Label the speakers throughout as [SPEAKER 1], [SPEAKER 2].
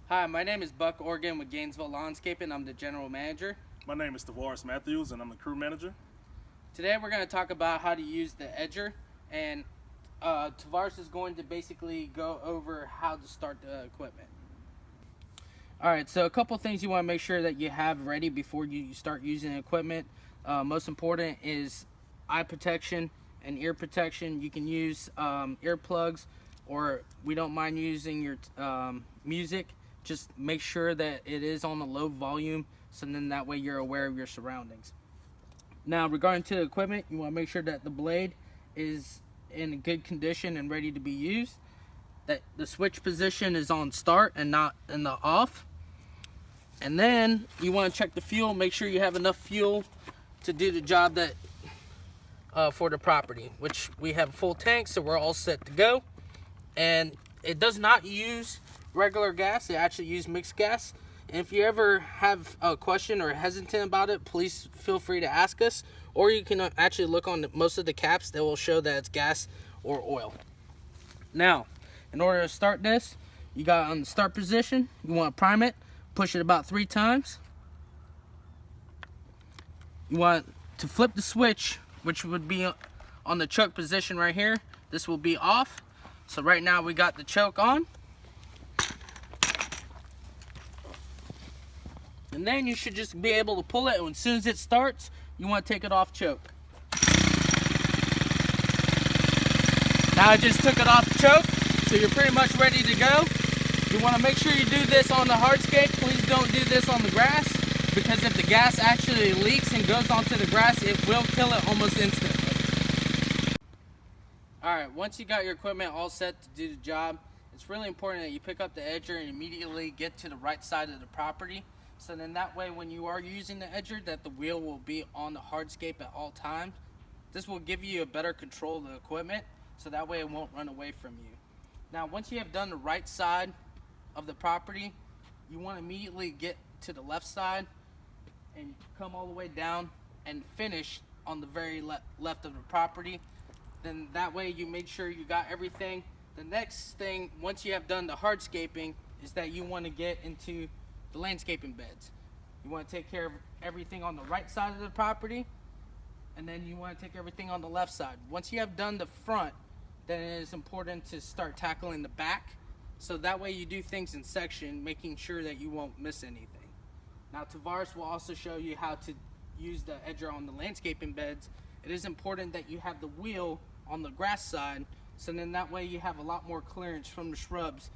[SPEAKER 1] Hi, my name is Buck Organ with Gainesville Lawnscaping. I'm the general manager.
[SPEAKER 2] My name is Tavares Matthews, and I'm the crew manager.
[SPEAKER 1] Today we're going to talk about how to use the edger, and Tavares is going to basically go over how to start the equipment. Alright, so a couple things you want to make sure that you have ready before you start using the equipment. Most important is eye protection and ear protection. You can use earplugs, or we don't mind using your music. Just make sure that it is on a low volume, so then that way you're aware of your surroundings. Now, regarding to the equipment, you want to make sure that the blade is in good condition and ready to be used. That the switch position is on start and not in the off. And then you want to check the fuel. Make sure you have enough fuel to do the job that for the property, which we have full tanks, so we're all set to go. And it does not use regular gas. It actually uses mixed gas. And if you ever have a question or hesitant about it, please feel free to ask us, or you can actually look on most of the caps that will show that it's gas or oil. Now, in order to start this, you got on the start position, you want to prime it, push it about 3 times. You want to flip the switch, which would be on the choke position right here. This will be off. So right now we got the choke on. And then you should just be able to pull it, and as soon as it starts, you want to take it off choke. Now I just took it off choke, so you're pretty much ready to go. You want to make sure you do this on the hardscape. Please don't do this on the grass, because if the gas actually leaks and goes onto the grass, it will kill it almost instantly. Alright, once you got your equipment all set to do the job, it's really important that you pick up the edger and immediately get to the right side of the property. So then that way when you are using the edger, that the wheel will be on the hardscape at all times. This will give you a better control of the equipment, so that way it won't run away from you. Now once you have done the right side of the property, you want to immediately get to the left side and come all the way down and finish on the very left of the property. Then that way you make sure you got everything. The next thing, once you have done the hardscaping, is that you want to get into the landscaping beds. You want to take care of everything on the right side of the property, and then you want to take everything on the left side. Once you have done the front, then it is important to start tackling the back, so that way you do things in section, making sure that you won't miss anything. Now Tavares will also show you how to use the edger on the landscaping beds. It is important that you have the wheel on the grass side, so then that way you have a lot more clearance from the shrubs.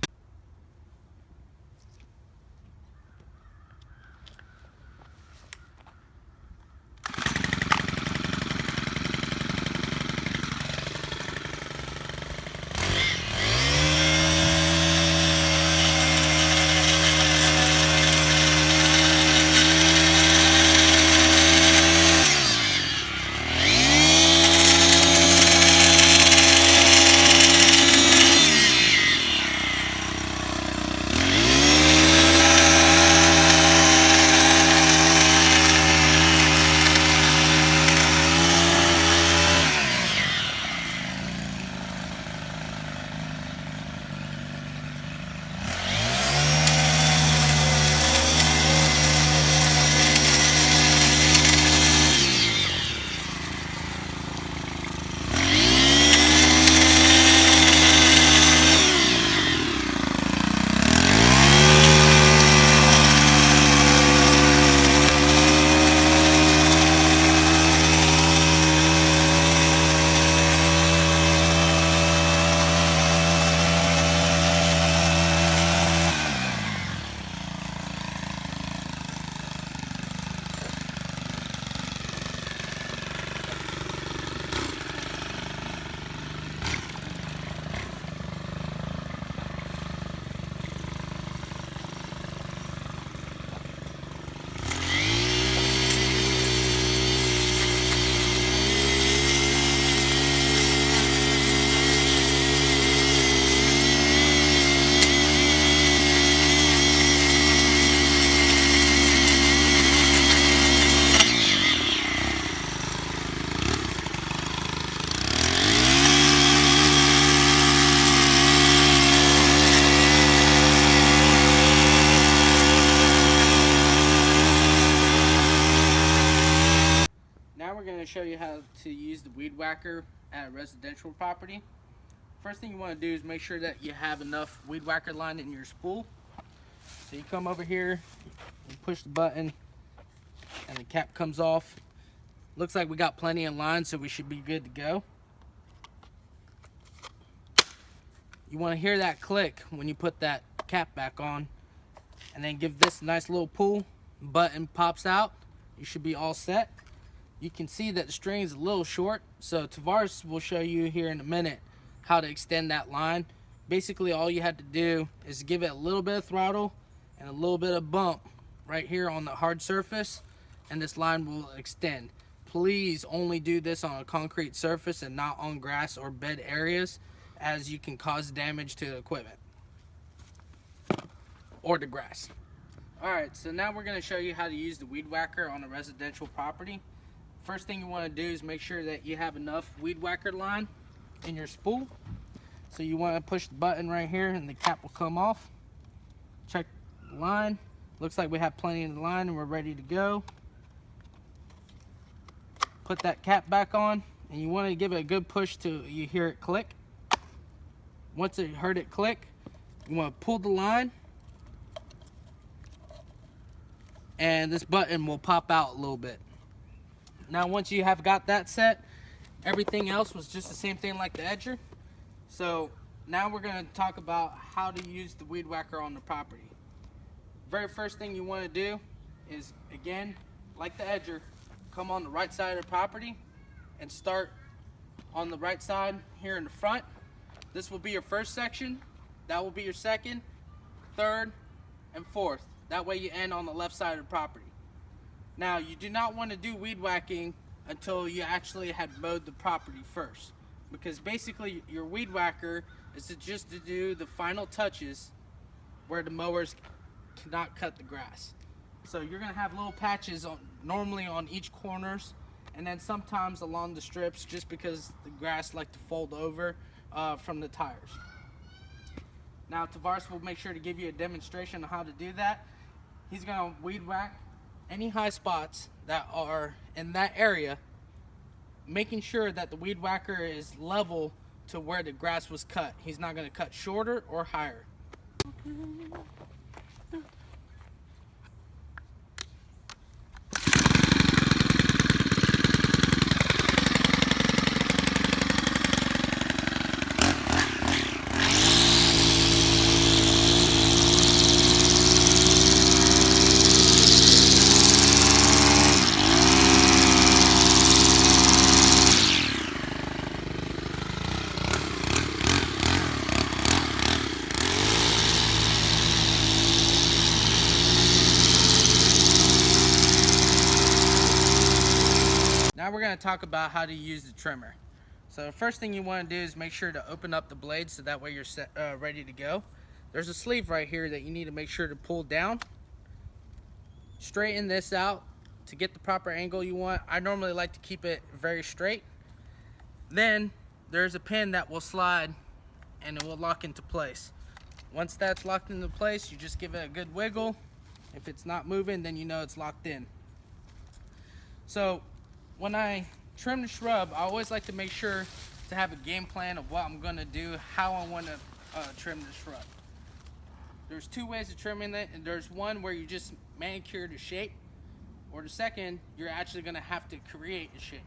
[SPEAKER 1] to show you how to use the weed whacker at a residential property. First thing you want to do is make sure that you have enough weed whacker line in your spool. So you come over here, you push the button, and the cap comes off. Looks like we got plenty of line, so we should be good to go. You want to hear that click when you put that cap back on, and then give this a nice little pull. Button pops out. You should be all set. You can see that the string is a little short, so Tavares will show you here in a minute how to extend that line. Basically, all you have to do is give it a little bit of throttle and a little bit of bump right here on the hard surface, and this line will extend. Please only do this on a concrete surface and not on grass or bed areas, as you can cause damage to the equipment or the grass. Alright, so now we're going to show you how to use the weed whacker on a residential property. First thing you want to do is make sure that you have enough weed whacker line in your spool. So you want to push the button right here and the cap will come off. Check the line. Looks like we have plenty of line and we're ready to go. Put that cap back on, and you want to give it a good push till you hear it click. Once you heard it click, you want to pull the line, and this button will pop out a little bit. Now once you have got that set, everything else was just the same thing like the edger. So now we're going to talk about how to use the weed whacker on the property. Very first thing you want to do is, again, like the edger, come on the right side of the property and start on the right side here in the front. This will be your first section, that will be your second, third, and fourth. That way you end on the left side of the property. Now, you do not want to do weed whacking until you actually had mowed the property first, because basically your weed whacker is just to do the final touches where the mowers cannot cut the grass. So you're going to have little patches normally on each corners, and then sometimes along the strips, just because the grass like to fold over from the tires. Now Tavares will make sure to give you a demonstration on how to do that. He's going to weed whack any high spots that are in that area, making sure that the weed whacker is level to where the grass was cut. He's not going to cut shorter or higher. Now we're going to talk about how to use the trimmer. So the first thing you want to do is make sure to open up the blade so that way you're ready to go. There's a sleeve right here that you need to make sure to pull down. Straighten this out to get the proper angle you want. I normally like to keep it very straight. Then there's a pin that will slide and it will lock into place. Once that's locked into place, you just give it a good wiggle. If it's not moving, then you know it's locked in. So when I trim the shrub, I always like to make sure to have a game plan of what I'm going to do, how I want to trim the shrub. There's two ways of trimming it, and there's one where you just manicure the shape, or the second, you're actually going to have to create a shape.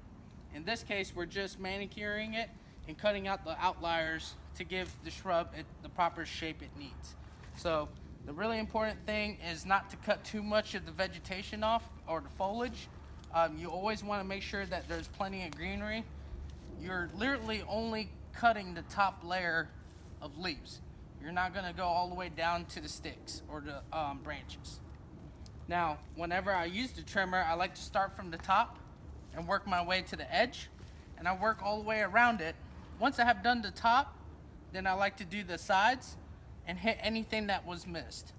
[SPEAKER 1] In this case, we're just manicuring it and cutting out the outliers to give the shrub the proper shape it needs. So the really important thing is not to cut too much of the vegetation off or the foliage. You always want to make sure that there's plenty of greenery. You're literally only cutting the top layer of leaves. You're not going to go all the way down to the sticks or the branches. Now, whenever I use the trimmer, I like to start from the top and work my way to the edge, and I work all the way around it. Once I have done the top, then I like to do the sides and hit anything that was missed.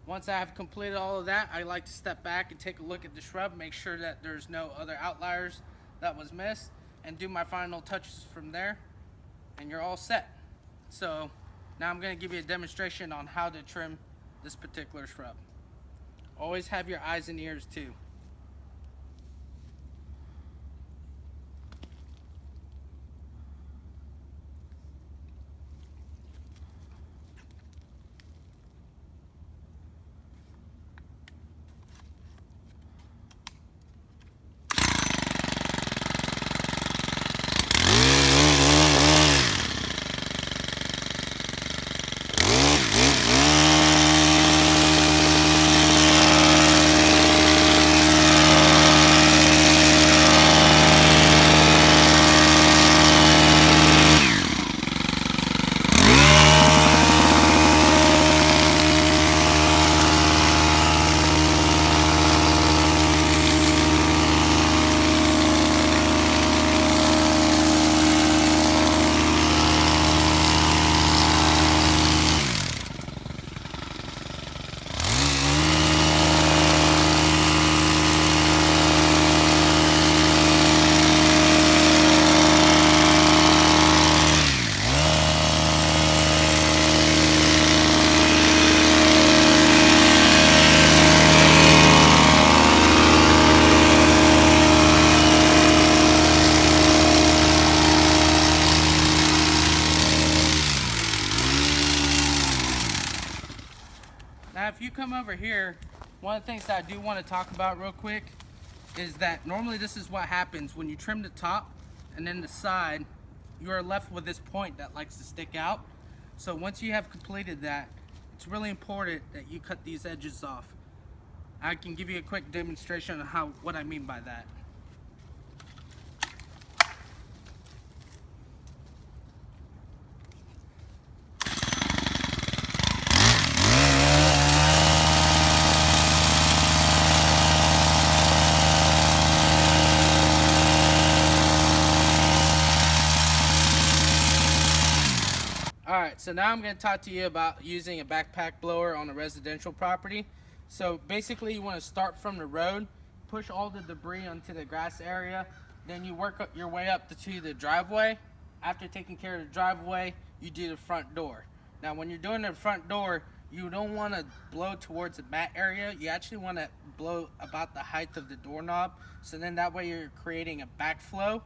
[SPEAKER 1] Once I have completed all of that, I like to step back and take a look at the shrub, make sure that there's no other outliers that was missed, and do my final touches from there, and you're all set. So now I'm going to give you a demonstration on how to trim this particular shrub. Always have your eyes and ears too. Now if you come over here, one of the things that I do want to talk about real quick is that normally this is what happens when you trim the top and then the side, you are left with this point that likes to stick out. So once you have completed that, it's really important that you cut these edges off. I can give you a quick demonstration of what I mean by that. Alright, so now I'm going to talk to you about using a backpack blower on a residential property. So basically you want to start from the road, push all the debris onto the grass area, then you work your way up to the driveway. After taking care of the driveway, you do the front door. Now when you're doing the front door, you don't want to blow towards the mat area. You actually want to blow about the height of the doorknob. So then that way you're creating a backflow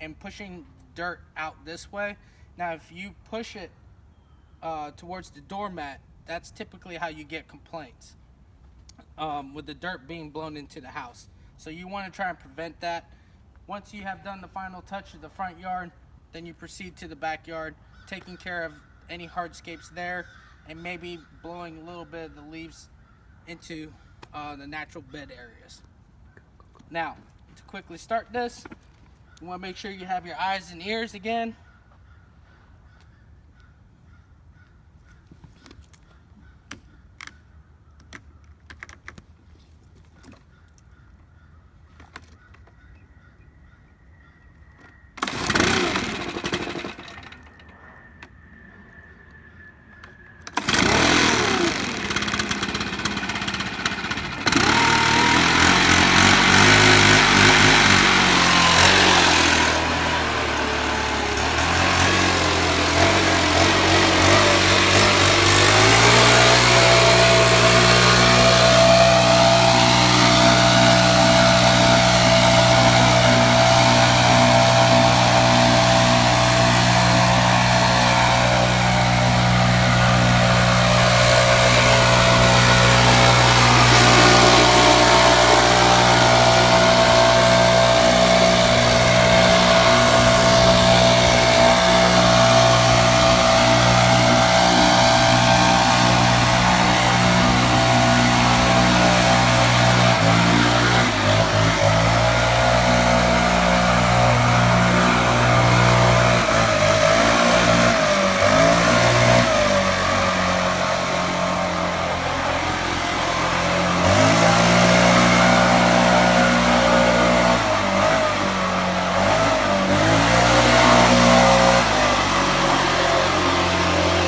[SPEAKER 1] and pushing dirt out this way. Now if you push it towards the doormat, that's typically how you get complaints with the dirt being blown into the house. So you want to try and prevent that. Once you have done the final touch of the front yard, then you proceed to the backyard, taking care of any hardscapes there and maybe blowing a little bit of the leaves into the natural bed areas. Now, to quickly start this, you want to make sure you have your eyes and ears again.